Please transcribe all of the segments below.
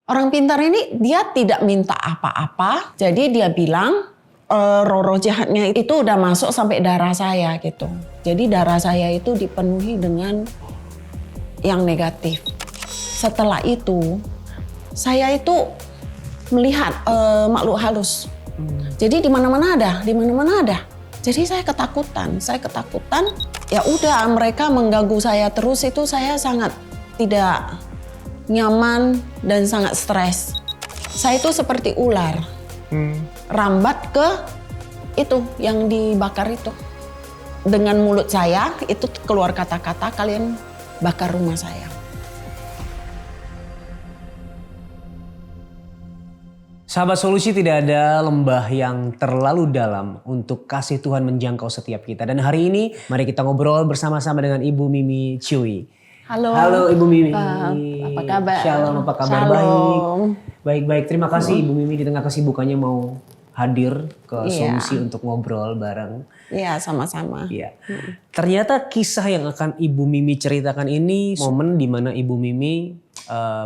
Orang pintar ini dia tidak minta apa-apa, jadi dia bilang roh-roh jahatnya itu udah masuk sampai darah saya gitu. Jadi darah saya itu dipenuhi dengan yang negatif. Setelah itu saya itu melihat makhluk halus. Jadi di mana-mana ada. Jadi saya ketakutan. Ya udah mereka mengganggu saya terus itu saya sangat tidak nyaman dan sangat stres. Saya itu seperti ular, rambat ke itu yang dibakar itu. Dengan mulut saya itu keluar kata-kata kalian bakar rumah saya. Sahabat Solusi, tidak ada lembah yang terlalu dalam untuk kasih Tuhan menjangkau setiap kita. Dan hari ini mari kita ngobrol bersama-sama dengan Ibu Mimi Cui. Halo Ibu Mimi. Apa kabar? Shalom, apa kabar? Shalom. Baik. Terima kasih Ibu Mimi di tengah kesibukannya mau hadir ke Iya. Solusi untuk ngobrol bareng. Iya, sama-sama. Iya. Ternyata kisah yang akan Ibu Mimi ceritakan ini momen di mana Ibu Mimi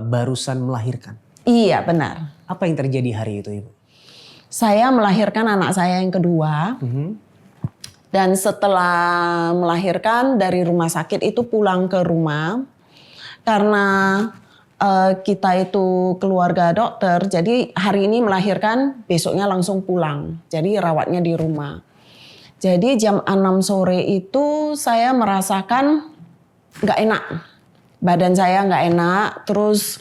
barusan melahirkan. Iya, benar. Apa yang terjadi hari itu, Ibu? Saya melahirkan anak saya yang kedua. Dan setelah melahirkan dari rumah sakit itu pulang ke rumah. Karena kita itu keluarga dokter, jadi hari ini melahirkan, besoknya langsung pulang. Jadi rawatnya di rumah. Jadi jam 6 sore itu saya merasakan nggak enak. Badan saya nggak enak, terus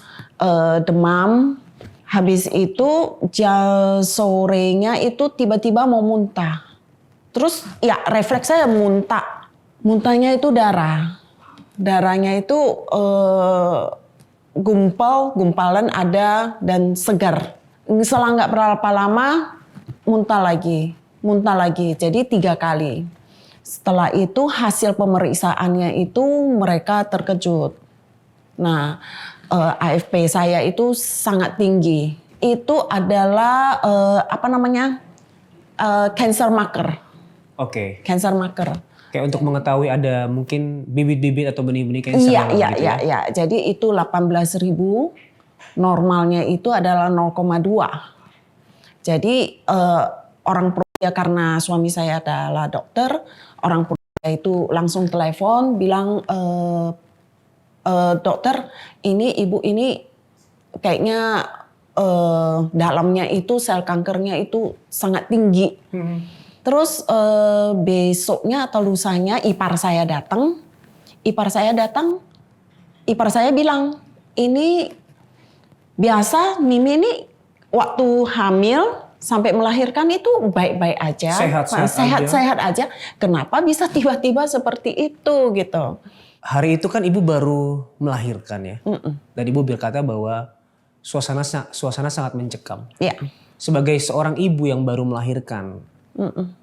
demam. Habis itu jam sorenya itu tiba-tiba mau muntah. Terus ya refleks saya muntah. Muntahnya itu darah. Darahnya itu gumpalan ada dan segar. Selang nggak berapa lama muntah lagi. Jadi 3 kali. Setelah itu hasil pemeriksaannya itu mereka terkejut. Nah, AFP saya itu sangat tinggi. Itu adalah cancer marker. Oke. Cancer marker. Kayak untuk mengetahui ada mungkin bibit-bibit atau benih-benih cancer. Iya. Jadi itu 18.000. Normalnya itu adalah 0,2. Jadi orang Purworejo, karena suami saya adalah dokter, orang Purworejo itu langsung telepon bilang, dokter, ini ibu ini kayaknya dalamnya itu sel kankernya itu sangat tinggi. Terus besoknya atau lusanya ipar saya datang. Ipar saya bilang, ini biasa Mimi ini waktu hamil sampai melahirkan itu baik-baik aja. Sehat-sehat aja. Kenapa bisa tiba-tiba seperti itu gitu. Hari itu kan ibu baru melahirkan ya. Dan ibu berkata bahwa suasana sangat mencekam. Iya. Sebagai seorang ibu yang baru melahirkan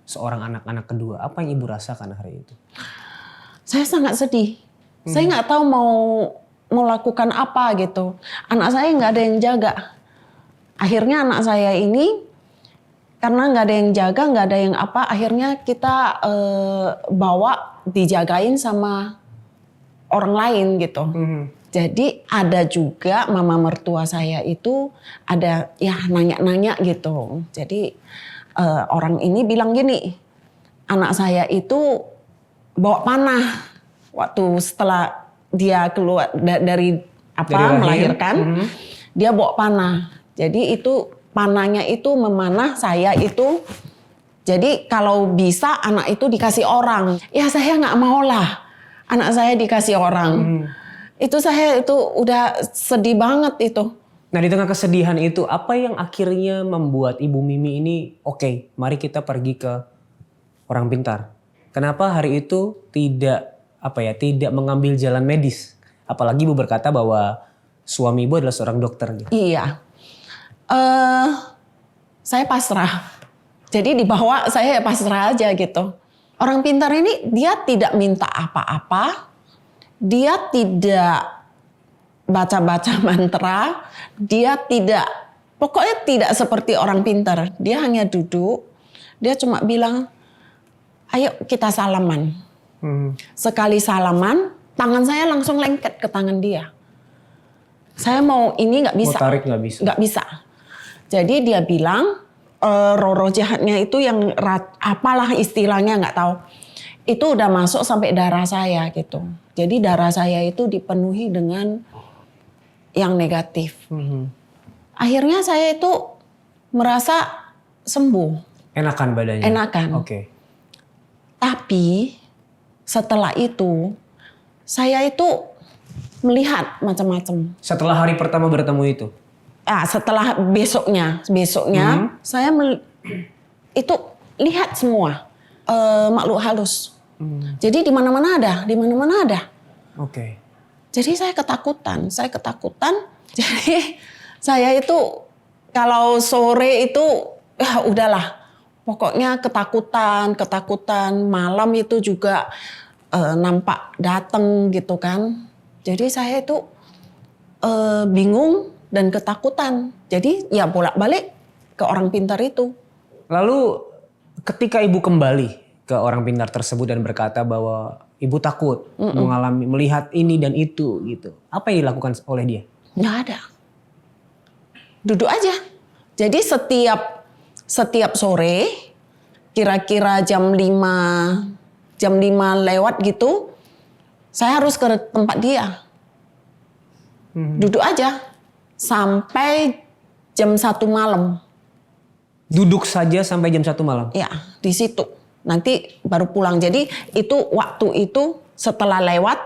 seorang anak-anak kedua, apa yang ibu rasakan hari itu? Saya sangat sedih. Saya nggak tahu mau lakukan apa gitu. Anak saya nggak ada yang jaga. Akhirnya anak saya ini karena nggak ada yang jaga, nggak ada yang apa, akhirnya kita bawa dijagain sama orang lain gitu. Jadi ada juga mama mertua saya itu ada ya nanya-nanya gitu. Jadi orang ini bilang gini, anak saya itu bawa panah waktu setelah dia keluar dari melahirkan, dia bawa panah. Jadi itu panahnya itu memanah saya itu. Jadi kalau bisa anak itu dikasih orang, ya saya nggak mau lah. Anak saya dikasih orang. Itu saya itu udah sedih banget itu. Nah, di tengah kesedihan itu apa yang akhirnya membuat Ibu Mimi ini oke, mari kita pergi ke orang pintar. Kenapa hari itu tidak mengambil jalan medis? Apalagi Ibu berkata bahwa suami Ibu adalah seorang dokter gitu. Iya. Saya pasrah. Jadi dibawa saya pasrah aja gitu. Orang pintar ini dia tidak minta apa-apa, dia tidak baca-baca mantra, dia pokoknya tidak seperti orang pintar. Dia hanya duduk, dia cuma bilang, ayo kita salaman. Sekali salaman, tangan saya langsung lengket ke tangan dia. Saya mau ini nggak bisa. Mau tarik nggak bisa. Nggak bisa. Jadi dia bilang roh jahatnya itu yang apalah istilahnya nggak tahu. Itu udah masuk sampai darah saya gitu. Jadi darah saya itu dipenuhi dengan yang negatif. Akhirnya saya itu merasa sembuh. Enakan badannya? Enakan. Oke. Tapi setelah itu saya itu melihat macam-macam. Setelah hari pertama bertemu itu? Setelah besoknya saya itu lihat semua makhluk halus. Jadi di mana-mana ada. Oke. Jadi saya ketakutan. Jadi saya itu kalau sore itu ya udahlah. Pokoknya ketakutan. Malam itu juga nampak datang gitu kan. Jadi saya itu bingung dan ketakutan. Jadi ya bolak-balik ke orang pintar itu. Lalu ketika ibu kembali ke orang pintar tersebut dan berkata bahwa ibu takut melihat ini dan itu gitu. Apa yang dilakukan oleh dia? Nggak ada. Duduk aja. Jadi setiap sore kira-kira jam 5 lewat gitu saya harus ke tempat dia. Duduk aja sampai jam 1 malam. Duduk saja sampai jam 1 malam? Ya, di situ. Nanti baru pulang. Jadi itu waktu itu setelah lewat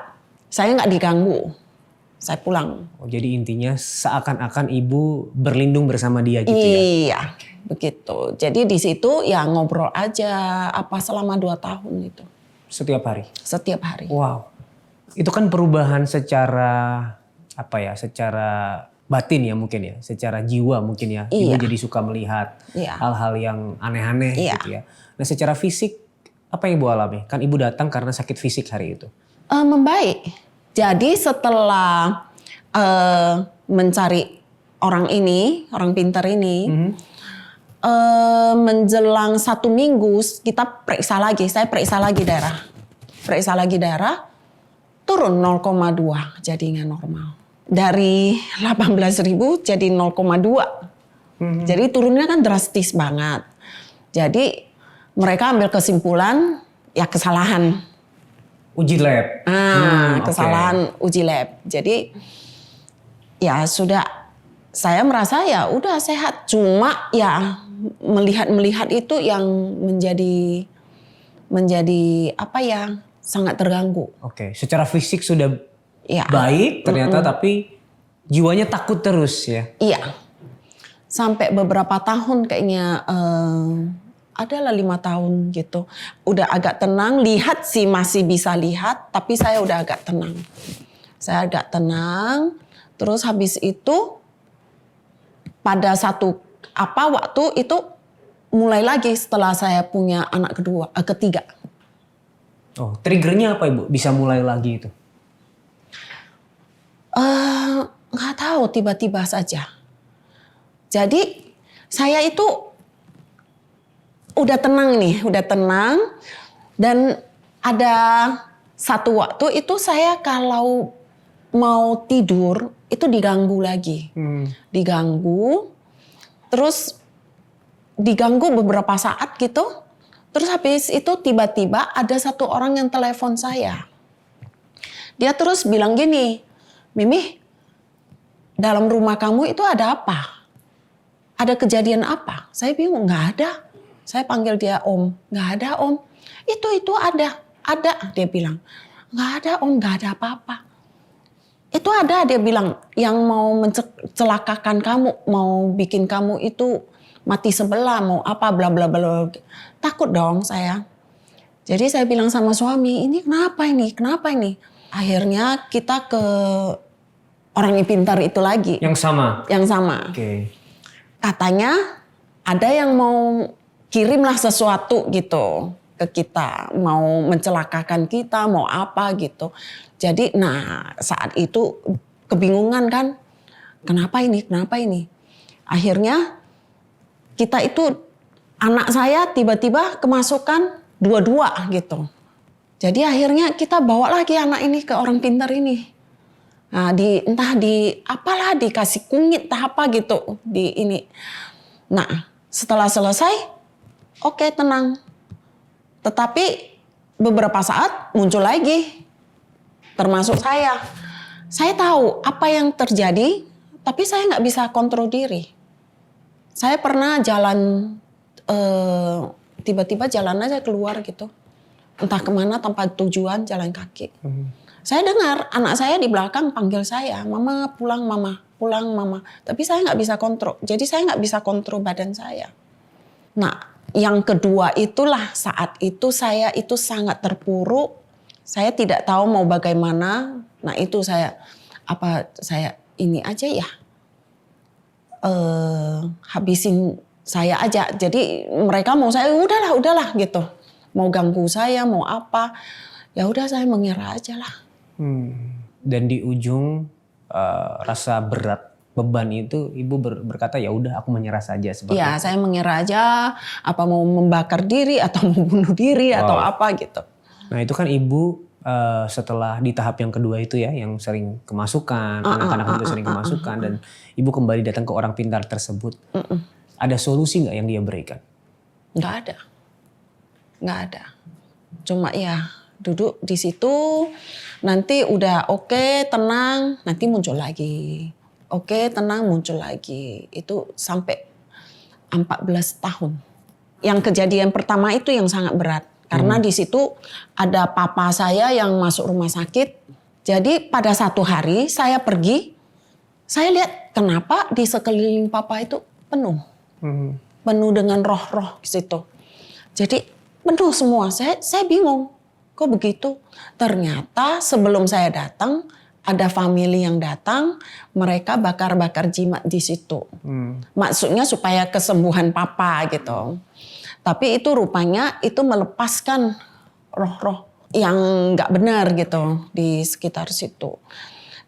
saya nggak diganggu. Saya pulang. Oh, jadi intinya seakan-akan ibu berlindung bersama dia gitu ya? Iya, begitu. Jadi di situ ya ngobrol aja selama 2 tahun itu. Setiap hari? Setiap hari. Wow. Itu kan perubahan secara secara batin ya mungkin ya, secara jiwa mungkin ya. Ibu Iya. jadi suka melihat Iya. hal-hal yang aneh-aneh Iya. gitu ya. Nah secara fisik apa yang ibu alami? Kan ibu datang karena sakit fisik hari itu. Membaik. Jadi setelah mencari orang pintar ini, menjelang 1 minggu kita periksa lagi. Saya periksa lagi darah, turun 0,2 jadinya normal. Dari 18.000 jadi 0,2. Jadi turunnya kan drastis banget. Jadi mereka ambil kesimpulan ya kesalahan. Uji lab. Kesalahan uji lab. Jadi ya sudah saya merasa ya udah sehat. Cuma ya melihat itu yang menjadi sangat terganggu. Oke, secara fisik sudah Ya. baik ternyata tapi jiwanya takut terus ya. Iya. Sampai beberapa tahun kayaknya adalah 5 tahun gitu. Udah agak tenang, lihat sih masih bisa lihat, tapi saya udah agak tenang. Terus habis itu pada waktu itu mulai lagi setelah saya punya anak ketiga. Oh, triggernya apa ibu? Bisa mulai lagi itu? Nggak tahu, tiba-tiba saja. Jadi saya itu udah tenang dan ada satu waktu itu saya kalau mau tidur itu diganggu lagi. Terus diganggu beberapa saat gitu. Terus habis itu tiba-tiba ada satu orang yang telepon saya. Dia terus bilang gini, "Mimi, dalam rumah kamu itu ada apa? Ada kejadian apa?" Saya bingung, nggak ada. Saya panggil dia Om, nggak ada Om. Itu ada, dia bilang. Nggak ada Om, nggak ada apa-apa. Itu ada, dia bilang, yang mau mencelakakan kamu, mau bikin kamu itu mati sebelah, mau apa, bla bla bla. Takut dong saya. Jadi saya bilang sama suami, ini kenapa ini? Akhirnya kita ke orang yang pintar itu lagi. Yang sama? Yang sama. Oke. Katanya ada yang mau kirimlah sesuatu gitu ke kita. Mau mencelakakan kita, mau apa gitu. Jadi saat itu kebingungan kan. Kenapa ini? Akhirnya kita itu, anak saya tiba-tiba kemasukan 2 gitu. Jadi akhirnya kita bawa lagi anak ini ke orang pintar ini. Nah, entah apalah dikasih kunyit entah apa gitu di ini. Nah, setelah selesai, oke, tenang. Tetapi beberapa saat muncul lagi, termasuk saya. Saya tahu apa yang terjadi, tapi saya nggak bisa kontrol diri. Saya pernah jalan, tiba-tiba jalan aja keluar gitu. Entah kemana tanpa tujuan, jalan kaki. Saya dengar anak saya di belakang panggil saya, mama pulang mama, pulang mama. Tapi saya nggak bisa kontrol, jadi saya nggak bisa kontrol badan saya. Nah, yang kedua itulah saat itu saya itu sangat terpuruk. Saya tidak tahu mau bagaimana. Nah itu saya ini aja ya, habisin saya aja. Jadi mereka mau saya udahlah gitu. Mau ganggu saya, mau apa. Ya udah saya mengira aja lah. Dan di ujung rasa berat beban itu ibu berkata ya udah aku menyerah saja seperti Ya itu. saya mengira aja apa mau membakar diri atau mau bunuh diri atau apa gitu. Nah itu kan ibu setelah di tahap yang kedua itu ya yang sering kemasukan, anak-anak juga sering kemasukan dan ibu kembali datang ke orang pintar tersebut. Ada solusi nggak yang dia berikan? Nggak ada. Cuma ya duduk di situ, nanti udah oke, tenang, nanti muncul lagi. Oke, tenang, muncul lagi. Itu sampai 14 tahun. Yang kejadian pertama itu yang sangat berat. Karena di situ ada papa saya yang masuk rumah sakit. Jadi pada satu hari saya pergi, saya lihat kenapa di sekeliling papa itu penuh. Penuh dengan roh-roh di situ. Jadi penuh semua. Saya bingung. Kok begitu? Ternyata sebelum saya datang, ada family yang datang, mereka bakar-bakar jimat di situ. Maksudnya supaya kesembuhan papa gitu. Tapi itu rupanya itu melepaskan roh-roh yang nggak benar gitu di sekitar situ.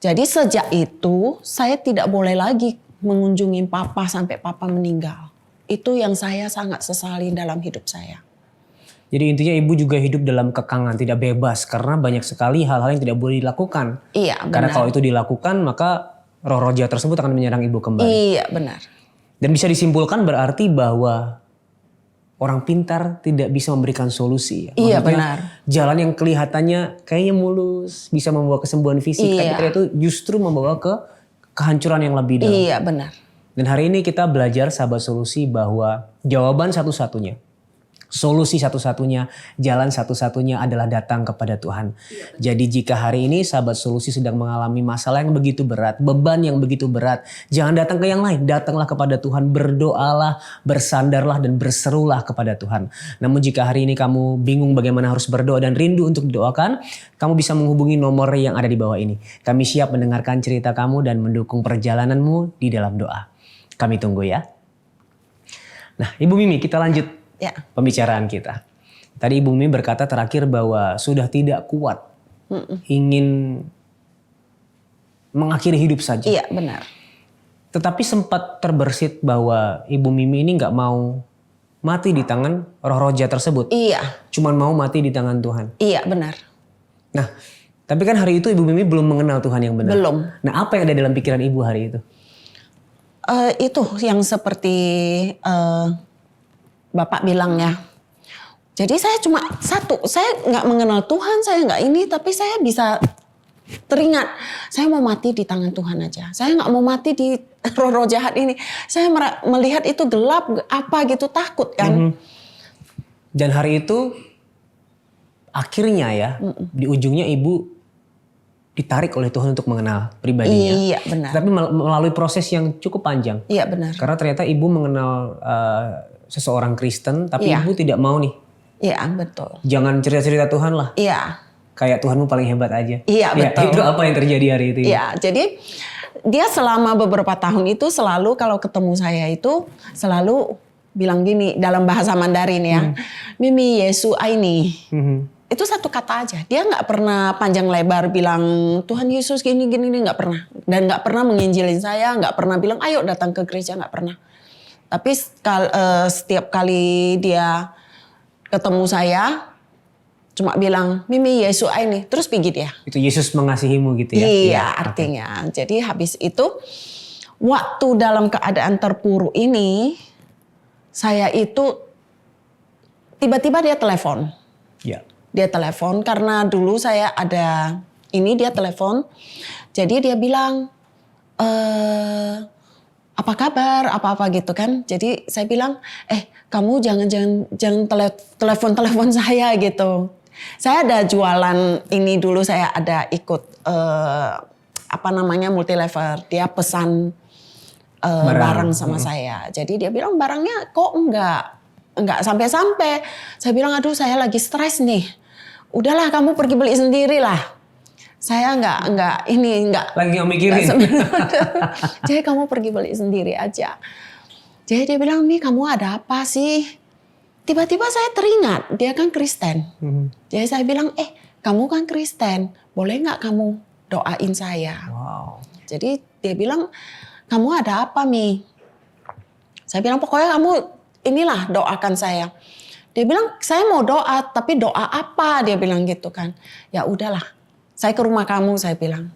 Jadi sejak itu saya tidak boleh lagi mengunjungi papa sampai papa meninggal. Itu yang saya sangat sesali dalam hidup saya. Jadi intinya ibu juga hidup dalam kekangan, tidak bebas karena banyak sekali hal-hal yang tidak boleh dilakukan. Iya, benar. Karena kalau itu dilakukan maka roh-roh jahat tersebut akan menyerang ibu kembali. Iya, benar. Dan bisa disimpulkan berarti bahwa orang pintar tidak bisa memberikan solusi. Iya, Maksudnya, benar. jalan yang kelihatannya kayaknya mulus, bisa membawa kesembuhan fisik, tapi ternyata itu justru membawa ke kehancuran yang lebih dalam. Iya, benar. Dan hari ini kita belajar sahabat solusi bahwa jawaban satu-satunya, solusi satu-satunya, jalan satu-satunya adalah datang kepada Tuhan. Jadi jika hari ini sahabat solusi sedang mengalami masalah yang begitu berat, beban yang begitu berat, jangan datang ke yang lain, datanglah kepada Tuhan, berdoalah, bersandarlah dan berserulah kepada Tuhan. Namun jika hari ini kamu bingung bagaimana harus berdoa dan rindu untuk didoakan, kamu bisa menghubungi nomor yang ada di bawah ini. Kami siap mendengarkan cerita kamu dan mendukung perjalananmu di dalam doa. Kami tunggu ya. Nah, Ibu Mimi, kita lanjut pembicaraan kita. Tadi Ibu Mimi berkata terakhir bahwa sudah tidak kuat, ingin mengakhiri hidup saja. Iya, benar. Tetapi sempat terbersit bahwa Ibu Mimi ini nggak mau mati di tangan roh-roh jahat tersebut. Iya. Cuman mau mati di tangan Tuhan. Iya, benar. Nah, tapi kan hari itu Ibu Mimi belum mengenal Tuhan yang benar. Belum. Nah, apa yang ada dalam pikiran Ibu hari itu? Itu yang seperti Bapak bilang ya. Jadi saya cuma satu, saya nggak mengenal Tuhan, saya nggak ini, tapi saya bisa teringat, saya mau mati di tangan Tuhan aja. Saya nggak mau mati di roh-roh jahat ini. Saya melihat itu gelap, apa gitu, takut kan. Dan hari itu akhirnya ya, di ujungnya Ibu ditarik oleh Tuhan untuk mengenal pribadinya. Iya, benar. Tapi melalui proses yang cukup panjang. Iya, benar. Karena ternyata Ibu mengenal seseorang Kristen, tapi Ibu tidak mau nih. Iya, betul. Jangan cerita-cerita Tuhan lah. Iya. Kayak Tuhanmu paling hebat aja. Iya, betul. Itu apa yang terjadi hari itu? Iya, jadi dia selama beberapa tahun itu selalu kalau ketemu saya itu selalu bilang gini dalam bahasa Mandarin ya. Mimi Yesu Aini. Itu satu kata aja. Dia nggak pernah panjang lebar bilang Tuhan Yesus gini nggak pernah. Dan nggak pernah menginjilin saya, nggak pernah bilang ayo datang ke gereja, nggak pernah. Tapi setiap kali dia ketemu saya, cuma bilang, Mimi Yesus ini, terus pergi dia. Itu Yesus mengasihimu gitu ya? Iya, artinya. Jadi habis itu, waktu dalam keadaan terpuruk ini, saya itu tiba-tiba dia telepon. Ya. Dia telepon karena dulu saya ada ini, dia telepon. Jadi dia bilang, apa kabar, apa-apa gitu kan. Jadi saya bilang, kamu jangan telepon saya gitu. Saya ada jualan ini dulu, saya ada ikut multi level. Dia pesan barang sama saya. Jadi dia bilang barangnya kok enggak sampai-sampai. Saya bilang aduh saya lagi stres nih. Udahlah kamu pergi beli sendiri lah. Saya enggak lagi nggak mikirin. Jadi kamu pergi beli sendiri aja. Jadi dia bilang, Mi kamu ada apa sih? Tiba-tiba saya teringat, dia kan Kristen. Jadi saya bilang, kamu kan Kristen, boleh nggak kamu doain saya? Wow. Jadi dia bilang, kamu ada apa Mi? Saya bilang, pokoknya kamu inilah doakan saya. Dia bilang, saya mau doa, tapi doa apa? Dia bilang gitu kan. Ya udahlah, saya ke rumah kamu, saya bilang.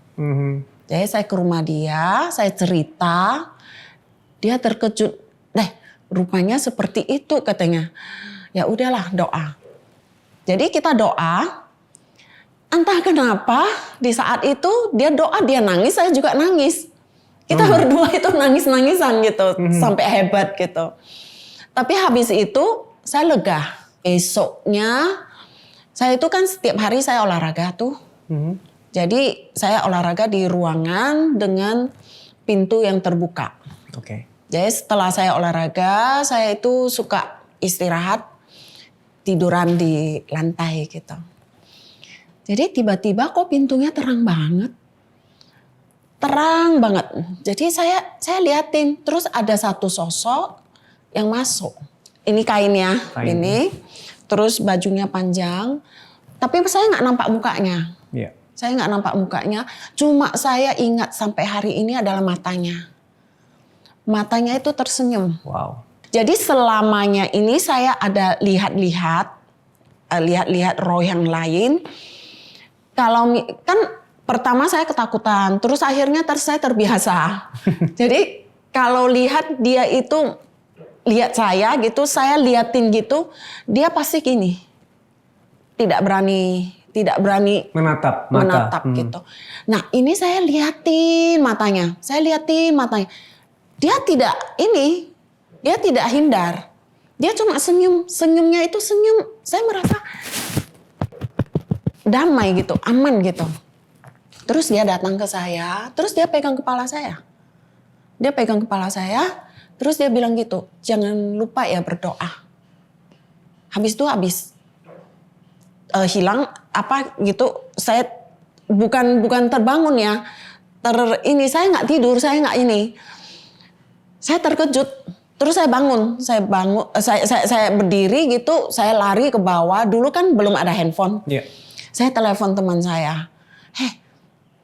Jadi saya ke rumah dia, saya cerita, dia terkejut. Rupanya seperti itu katanya. Ya udahlah doa. Jadi kita doa. Entah kenapa di saat itu dia doa, dia nangis, saya juga nangis. Kita berdua itu nangis-nangisan gitu. Sampai hebat gitu. Tapi habis itu saya lega. Besoknya saya itu kan setiap hari saya olahraga tuh. Jadi saya olahraga di ruangan dengan pintu yang terbuka. Oke. Jadi setelah saya olahraga, saya itu suka istirahat, tiduran di lantai gitu. Jadi tiba-tiba kok pintunya terang banget. Terang banget. Jadi saya liatin, terus ada satu sosok yang masuk. Ini kainnya, ini. Terus bajunya panjang. Tapi saya nggak nampak mukanya. Yeah. Saya nggak nampak mukanya. Cuma saya ingat sampai hari ini adalah matanya. Matanya itu tersenyum. Wow. Jadi selamanya ini saya ada lihat-lihat roh yang lain. Kalau kan pertama saya ketakutan, terus akhirnya saya terbiasa. Jadi kalau lihat dia itu lihat saya gitu, saya liatin gitu, dia pasti gini. Tidak berani menatap mata. Gitu. Nah, ini saya liatin matanya. Dia tidak hindar. Dia cuma senyum. Senyumnya itu senyum. Saya merasa damai gitu, aman gitu. Terus dia datang ke saya, terus dia pegang kepala saya. Terus dia bilang gitu, jangan lupa ya berdoa. Habis itu hilang apa gitu. Saya bukan terbangun ya. Saya nggak tidur, saya nggak ini. Saya terkejut, terus saya bangun, saya berdiri gitu, saya lari ke bawah. Dulu kan belum ada handphone. Yeah. Saya telepon teman saya,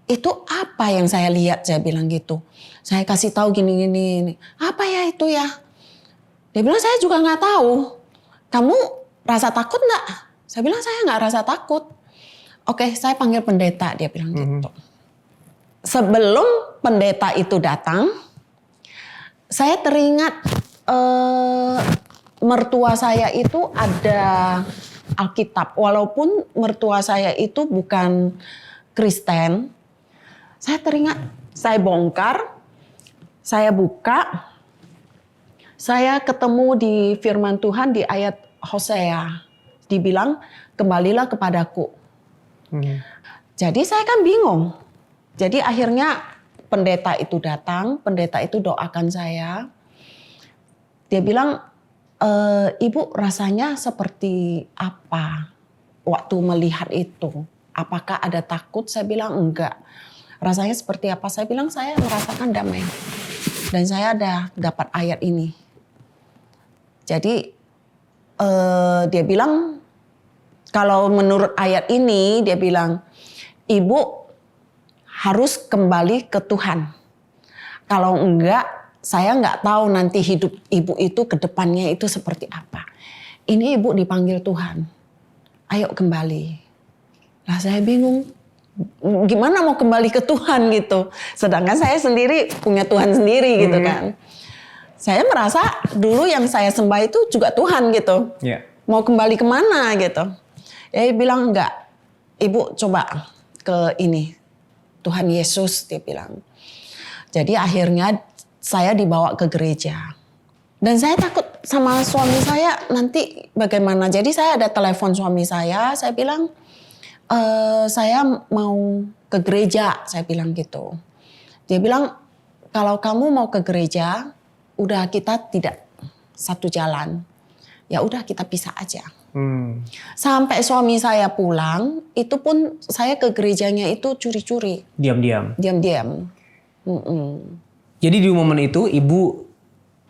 itu apa yang saya lihat? Saya bilang gitu. Saya kasih tahu gini. Apa ya itu ya? Dia bilang saya juga nggak tahu. Kamu rasa takut nggak? Saya bilang saya nggak rasa takut. Oke, saya panggil pendeta. Dia bilang gitu. Sebelum pendeta itu datang, saya teringat mertua saya itu ada Alkitab. Walaupun mertua saya itu bukan Kristen, saya teringat, saya bongkar, saya buka, saya ketemu di firman Tuhan di ayat Hosea. Dibilang, kembalilah kepadaku. Jadi saya kan bingung. Jadi akhirnya pendeta itu datang, pendeta itu doakan saya. Dia bilang, Ibu rasanya seperti apa waktu melihat itu? Apakah ada takut? Saya bilang enggak. Rasanya seperti apa? Saya bilang saya merasakan damai. Dan saya ada dapat ayat ini. Jadi dia bilang, kalau menurut ayat ini dia bilang, Ibu harus kembali ke Tuhan. Kalau enggak, saya nggak tahu nanti hidup ibu itu ke depannya itu seperti apa. Ini ibu dipanggil Tuhan. ayo kembali. Lah saya bingung, gimana mau kembali ke Tuhan gitu. Sedangkan saya sendiri punya Tuhan sendiri gitu kan. Saya merasa dulu yang saya sembah itu juga Tuhan gitu. Yeah. Mau kembali kemana gitu. Dia bilang enggak, Ibu coba ke ini, Tuhan Yesus, dia bilang. Jadi akhirnya saya dibawa ke gereja. Dan saya takut sama suami saya nanti bagaimana. Jadi saya ada telepon suami saya bilang, saya mau ke gereja, saya bilang gitu. Dia bilang, kalau kamu mau ke gereja, udah kita tidak satu jalan. Ya udah kita pisah aja. Sampai suami saya pulang, itu pun saya ke gerejanya itu curi-curi. Diam-diam. Diam-diam. Jadi di momen itu ibu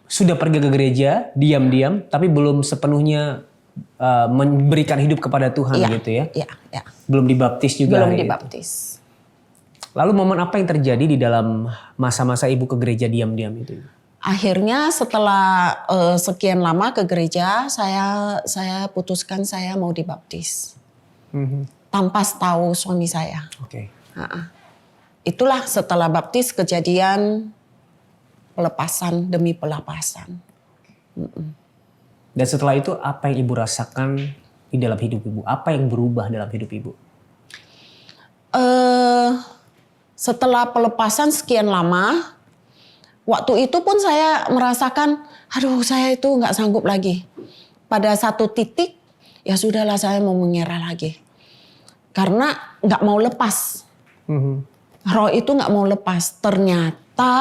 sudah pergi ke gereja, diam-diam, tapi belum sepenuhnya memberikan hidup kepada Tuhan gitu ya? Iya. Belum dibaptis juga? Belum hari dibaptis. itu. Lalu momen apa yang terjadi di dalam masa-masa ibu ke gereja diam-diam itu? Akhirnya setelah sekian lama ke gereja, saya putuskan saya mau dibaptis. Tanpa tahu suami saya. Oke. Itulah setelah baptis kejadian pelepasan demi pelepasan. Dan setelah itu apa yang ibu rasakan di dalam hidup ibu? Apa yang berubah dalam hidup ibu? Setelah pelepasan sekian lama, waktu itu pun saya merasakan, aduh saya itu nggak sanggup lagi. Pada satu titik, ya sudahlah saya mau menyerah lagi. Karena nggak mau lepas. Roh itu nggak mau lepas. Ternyata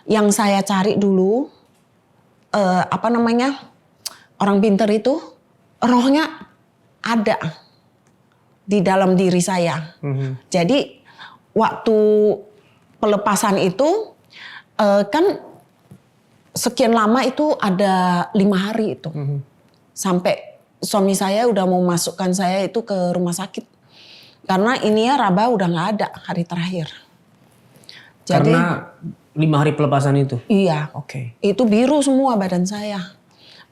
yang saya cari dulu, orang pinter itu, rohnya ada di dalam diri saya. Jadi waktu pelepasan itu, kan sekian lama itu ada 5 hari itu. Sampai suami saya udah mau masukkan saya itu ke rumah sakit. Karena ini ya Raba udah gak ada hari terakhir. Jadi, karena 5 hari pelepasan itu? Iya. Oke. Itu biru semua badan saya.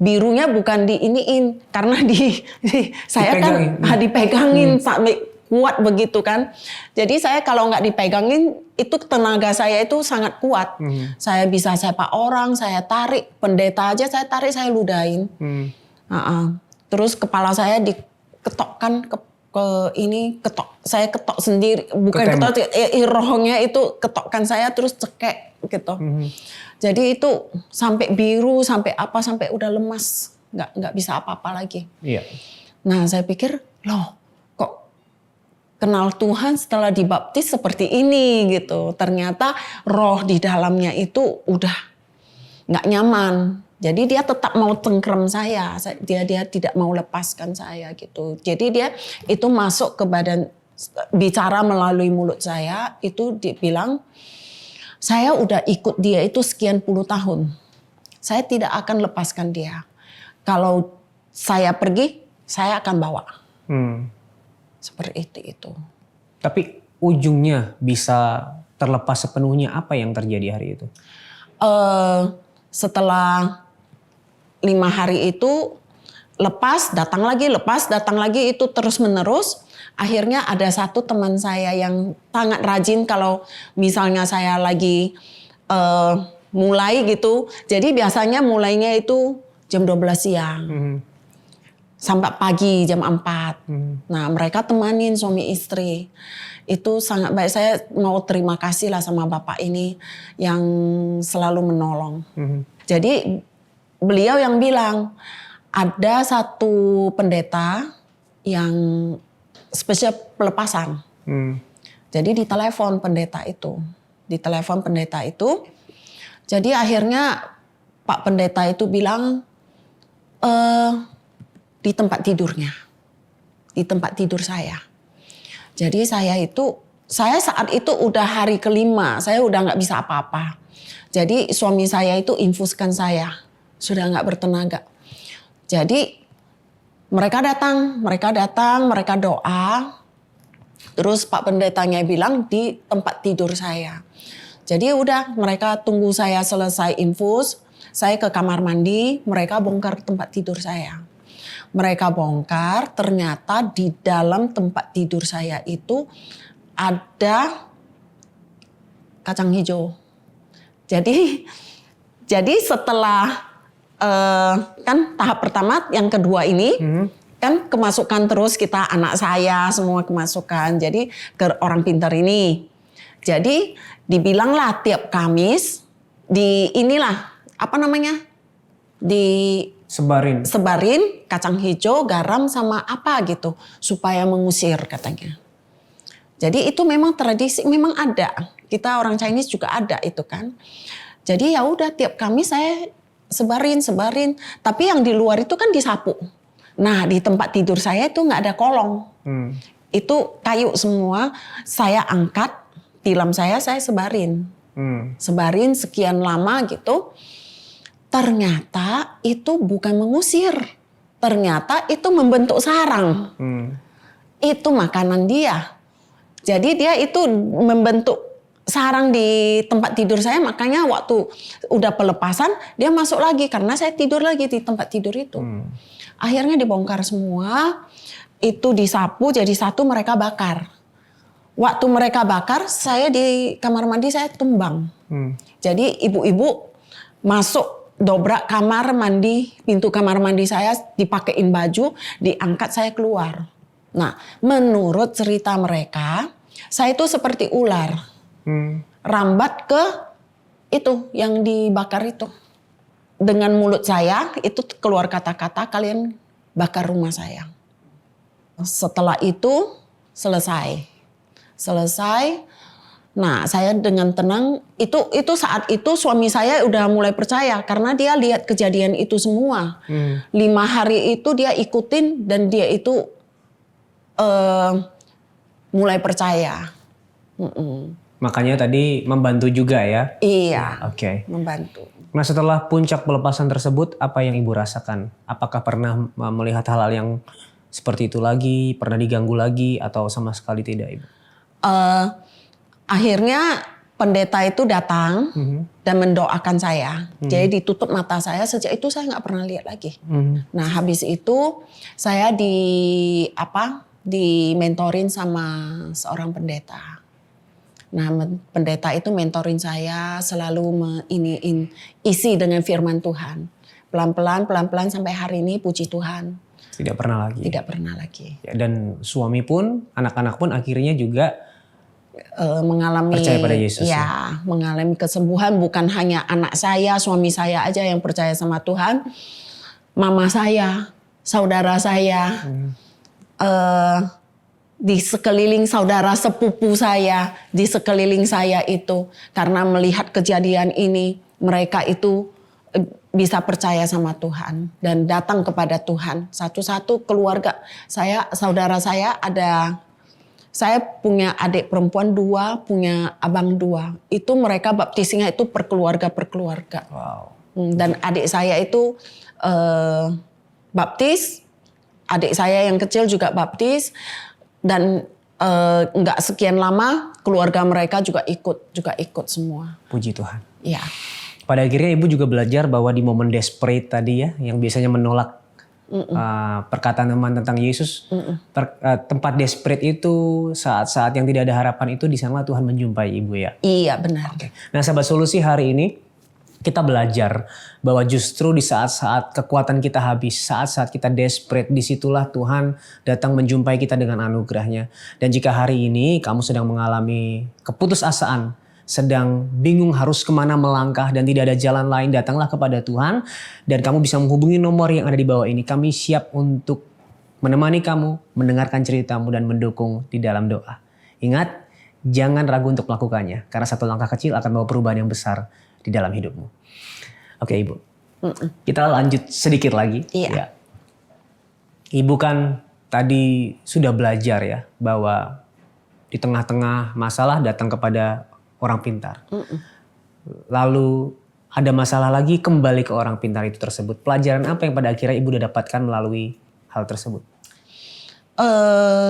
Birunya bukan diiniin. Karena saya kan dipegangin sampai kuat begitu kan. Jadi saya kalau nggak dipegangin itu tenaga saya itu sangat kuat. Saya bisa sepak orang, saya tarik pendeta aja saya tarik saya ludahin. Terus kepala saya diketokkan saya ketok sendiri bukan ketok rohnya itu ketokkan saya terus cekek gitu. Jadi itu sampai biru sampai udah lemas nggak bisa apa-apa lagi. Iya. Nah saya pikir loh kenal Tuhan setelah dibaptis seperti ini gitu. Ternyata roh di dalamnya itu udah nggak nyaman. Jadi dia tetap mau cengkram saya. Dia tidak mau lepaskan saya gitu. Jadi dia itu masuk ke badan, bicara melalui mulut saya. Itu dibilang, saya udah ikut dia itu sekian puluh tahun. Saya tidak akan lepaskan dia. Kalau saya pergi, saya akan bawa. Seperti itu. Tapi ujungnya bisa terlepas sepenuhnya apa yang terjadi hari itu? Setelah 5 hari itu lepas datang lagi itu terus menerus. Akhirnya ada satu teman saya yang sangat rajin kalau misalnya saya lagi mulai gitu. Jadi biasanya mulainya itu jam 12 siang. Sampai pagi jam 4. Nah mereka temanin suami istri. Itu sangat baik. Saya mau terima kasih lah sama bapak ini yang selalu menolong. Jadi beliau yang bilang ada satu pendeta yang spesial pelepasan. Jadi ditelepon pendeta itu. Jadi akhirnya Pak Pendeta itu bilang di tempat tidurnya. Di tempat tidur saya. Jadi saya saat itu udah hari kelima. Saya udah gak bisa apa-apa. Jadi suami saya itu infuskan saya. Sudah gak bertenaga. Jadi mereka datang, mereka doa. Terus Pak Pendetanya bilang di tempat tidur saya. Jadi udah mereka tunggu saya selesai infus. Saya ke kamar mandi, mereka bongkar tempat tidur saya. Mereka bongkar, ternyata di dalam tempat tidur saya itu ada kacang hijau. Jadi setelah kan tahap pertama, yang kedua ini kan kemasukan terus kita, anak saya semua kemasukan. Jadi ke orang pintar ini. Jadi dibilanglah tiap Kamis di inilah apa namanya, sebarin kacang hijau, garam sama apa gitu supaya mengusir katanya. Jadi itu memang tradisi, memang ada. Kita orang Chinese juga ada itu kan. Jadi ya udah tiap Kamis saya sebarin. Tapi yang di luar itu kan disapu. Nah di tempat tidur saya itu nggak ada kolong. Itu kayu semua. Saya angkat tilam saya sebarin. Sebarin sekian lama gitu. Ternyata itu bukan mengusir. Ternyata itu membentuk sarang. Itu makanan dia. Jadi dia itu membentuk sarang di tempat tidur saya, makanya waktu udah pelepasan dia masuk lagi karena saya tidur lagi di tempat tidur itu. Akhirnya dibongkar semua, itu disapu jadi satu, mereka bakar. Waktu mereka bakar, saya di kamar mandi saya tumbang. Jadi ibu-ibu masuk dobrak kamar mandi, pintu kamar mandi saya dipakein baju, diangkat saya keluar. Nah, menurut cerita mereka, saya itu seperti ular. Rambat ke itu yang dibakar itu. Dengan mulut saya itu keluar kata-kata, kalian bakar rumah saya. Setelah itu selesai. Nah saya dengan tenang, itu saat itu suami saya udah mulai percaya karena dia lihat kejadian itu semua. 5 hari itu dia ikutin dan dia itu mulai percaya. Makanya tadi membantu juga ya? Iya, Oke. membantu. Nah setelah puncak pelepasan tersebut, apa yang Ibu rasakan? Apakah pernah melihat hal-hal yang seperti itu lagi, pernah diganggu lagi, atau sama sekali tidak Ibu? Akhirnya pendeta itu datang dan mendoakan saya. Jadi ditutup mata saya, sejak itu saya nggak pernah lihat lagi. Nah habis itu saya dimentorin sama seorang pendeta. Nah pendeta itu mentorin saya, selalu isi dengan firman Tuhan. Pelan-pelan sampai hari ini puji Tuhan. Tidak pernah lagi? Tidak pernah lagi. Ya, dan suami pun, anak-anak pun akhirnya juga mengalami percaya pada Yesus. Ya, mengalami kesembuhan. Bukan hanya anak saya, suami saya aja yang percaya sama Tuhan. Mama saya, saudara saya, di sekeliling saudara sepupu saya, di sekeliling saya itu, karena melihat kejadian ini, mereka itu bisa percaya sama Tuhan dan datang kepada Tuhan. Satu-satu keluarga saya, saudara saya ada. Saya punya adik perempuan 2, punya abang 2. Itu mereka baptisnya itu per keluarga. Wow. Dan adik saya itu baptis, adik saya yang kecil juga baptis, dan nggak sekian lama keluarga mereka juga ikut semua. Puji Tuhan. Ya. Pada akhirnya Ibu juga belajar bahwa di momen desperate tadi ya, yang biasanya menolak perkataan teman tentang Yesus, tempat desperate itu, saat-saat yang tidak ada harapan itu, di sana Tuhan menjumpai Ibu ya. Iya benar. Oke. Nah Sahabat Solusi, hari ini kita belajar bahwa justru di saat-saat kekuatan kita habis, saat-saat kita desperate, disitulah Tuhan datang menjumpai kita dengan anugerahnya. Dan jika hari ini kamu sedang mengalami keputusasaan, sedang bingung harus kemana melangkah dan tidak ada jalan lain, datanglah kepada Tuhan dan kamu bisa menghubungi nomor yang ada di bawah ini. Kami siap untuk menemani kamu, mendengarkan ceritamu dan mendukung di dalam doa. Ingat, jangan ragu untuk melakukannya karena satu langkah kecil akan membawa perubahan yang besar di dalam hidupmu. Oke Ibu, kita lanjut sedikit lagi. Iya. Ya. Ibu kan tadi sudah belajar ya bahwa di tengah-tengah masalah datang kepada orang pintar. Lalu ada masalah lagi, kembali ke orang pintar itu tersebut. Pelajaran apa yang pada akhirnya Ibu udah dapatkan melalui hal tersebut?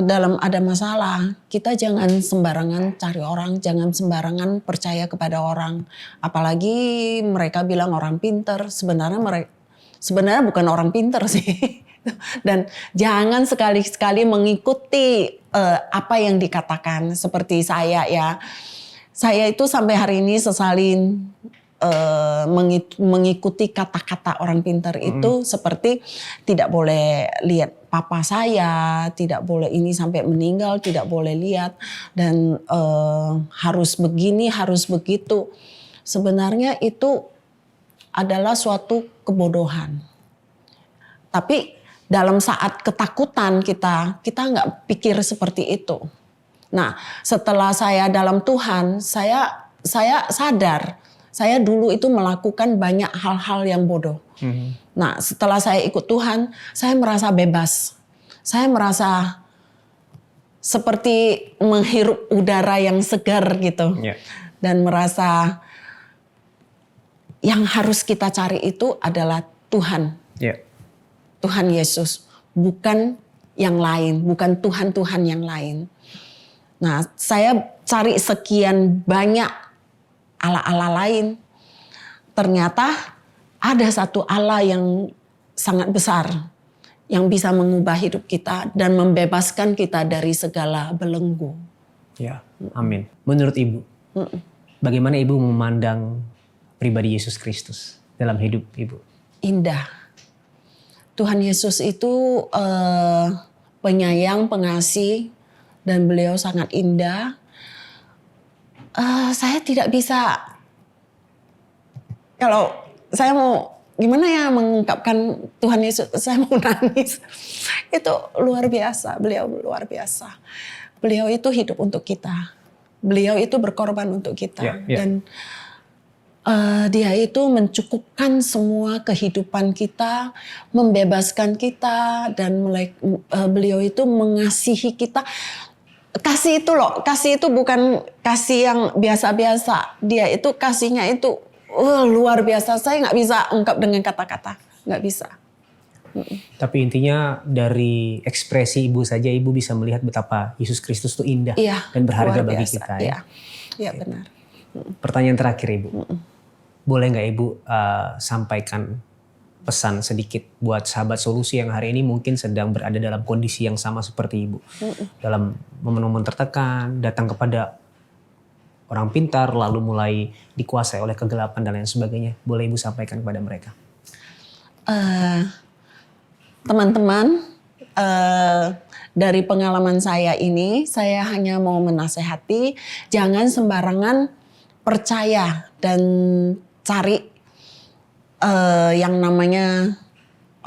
Dalam ada masalah, kita jangan sembarangan cari orang, jangan sembarangan percaya kepada orang. Apalagi mereka bilang orang pintar, sebenarnya bukan orang pintar sih. Dan jangan sekali-sekali mengikuti apa yang dikatakan seperti saya ya. Saya itu sampai hari ini sesalin mengikuti kata-kata orang pintar itu seperti tidak boleh lihat papa saya, tidak boleh ini sampai meninggal, tidak boleh lihat dan harus begini, harus begitu. Sebenarnya itu adalah suatu kebodohan. Tapi dalam saat ketakutan kita nggak pikir seperti itu. Nah, setelah saya dalam Tuhan, saya sadar. Saya dulu itu melakukan banyak hal-hal yang bodoh. Nah, setelah saya ikut Tuhan, saya merasa bebas. Saya merasa seperti menghirup udara yang segar gitu. Yeah. Dan merasa yang harus kita cari itu adalah Tuhan. Yeah. Tuhan Yesus, bukan yang lain, bukan Tuhan-Tuhan yang lain. Nah, saya cari sekian banyak Allah-Allah lain. Ternyata ada satu Allah yang sangat besar yang bisa mengubah hidup kita dan membebaskan kita dari segala belenggu. Ya, amin. Menurut Ibu, bagaimana Ibu memandang pribadi Yesus Kristus dalam hidup Ibu? Indah. Tuhan Yesus itu penyayang, pengasih, dan beliau sangat indah. Saya tidak bisa, kalau saya mau gimana ya mengungkapkan Tuhan Yesus, saya mau nangis. Itu luar biasa, beliau luar biasa. Beliau itu hidup untuk kita. Beliau itu berkorban untuk kita. Dan dia itu mencukupkan semua kehidupan kita, membebaskan kita, dan beliau itu mengasihi kita. Kasih itu loh, kasih itu bukan kasih yang biasa-biasa. Dia itu kasihnya itu luar biasa. Saya nggak bisa ungkap dengan kata-kata, nggak bisa. Tapi intinya dari ekspresi Ibu saja Ibu bisa melihat betapa Yesus Kristus itu indah dan berharga bagi kita. Iya benar. Pertanyaan terakhir Ibu, boleh nggak Ibu sampaikan pesan sedikit buat sahabat solusi yang hari ini mungkin sedang berada dalam kondisi yang sama seperti Ibu. Dalam momen-momen tertekan, datang kepada orang pintar, lalu mulai dikuasai oleh kegelapan dan lain sebagainya. Boleh Ibu sampaikan kepada mereka? Teman-teman, dari pengalaman saya ini, saya hanya mau menasehati, jangan sembarangan percaya dan cari yang namanya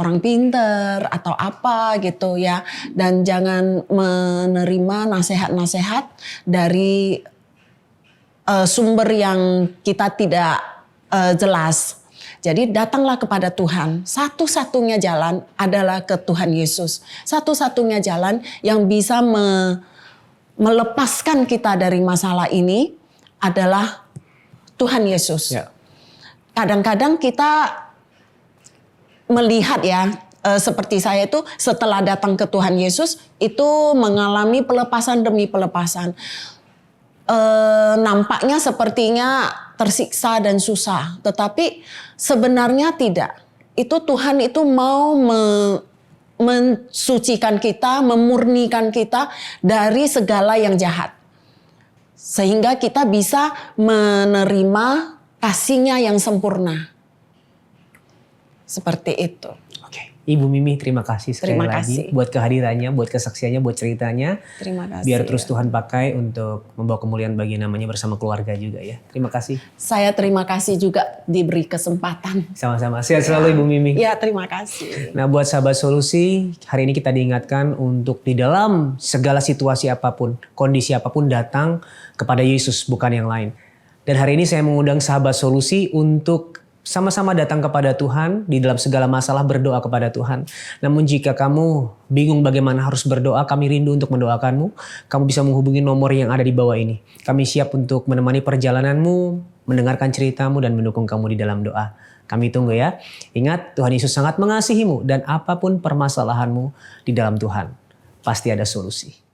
orang pinter atau apa gitu ya, dan jangan menerima nasihat-nasihat dari sumber yang kita tidak jelas. Jadi datanglah kepada Tuhan. Satu-satunya jalan adalah ke Tuhan Yesus. Satu-satunya jalan yang bisa melepaskan kita dari masalah ini adalah Tuhan Yesus. Ya. Kadang-kadang kita melihat ya, seperti saya itu setelah datang ke Tuhan Yesus itu mengalami pelepasan demi pelepasan. Nampaknya sepertinya tersiksa dan susah, tetapi sebenarnya tidak. Itu Tuhan itu mau mensucikan kita, memurnikan kita dari segala yang jahat. Sehingga kita bisa menerima kasih-Nya yang sempurna. Seperti itu. Oke. Ibu Mimi terima kasih sekali lagi buat kehadirannya, buat kesaksiannya, buat ceritanya. Terima kasih. Biar terus Tuhan pakai untuk membawa kemuliaan bagi namanya bersama keluarga juga ya. Terima kasih. Saya terima kasih juga diberi kesempatan. Sama-sama. Sehat selalu Ibu Mimi. Ya, terima kasih. Nah, buat sahabat solusi, hari ini kita diingatkan untuk di dalam segala situasi apapun, kondisi apapun datang kepada Yesus, bukan yang lain. Dan hari ini saya mengundang sahabat solusi untuk sama-sama datang kepada Tuhan, di dalam segala masalah berdoa kepada Tuhan. Namun jika kamu bingung bagaimana harus berdoa, kami rindu untuk mendoakanmu. Kamu bisa menghubungi nomor yang ada di bawah ini. Kami siap untuk menemani perjalananmu, mendengarkan ceritamu dan mendukung kamu di dalam doa. Kami tunggu ya. Ingat, Tuhan Yesus sangat mengasihimu dan apapun permasalahanmu di dalam Tuhan, pasti ada solusi.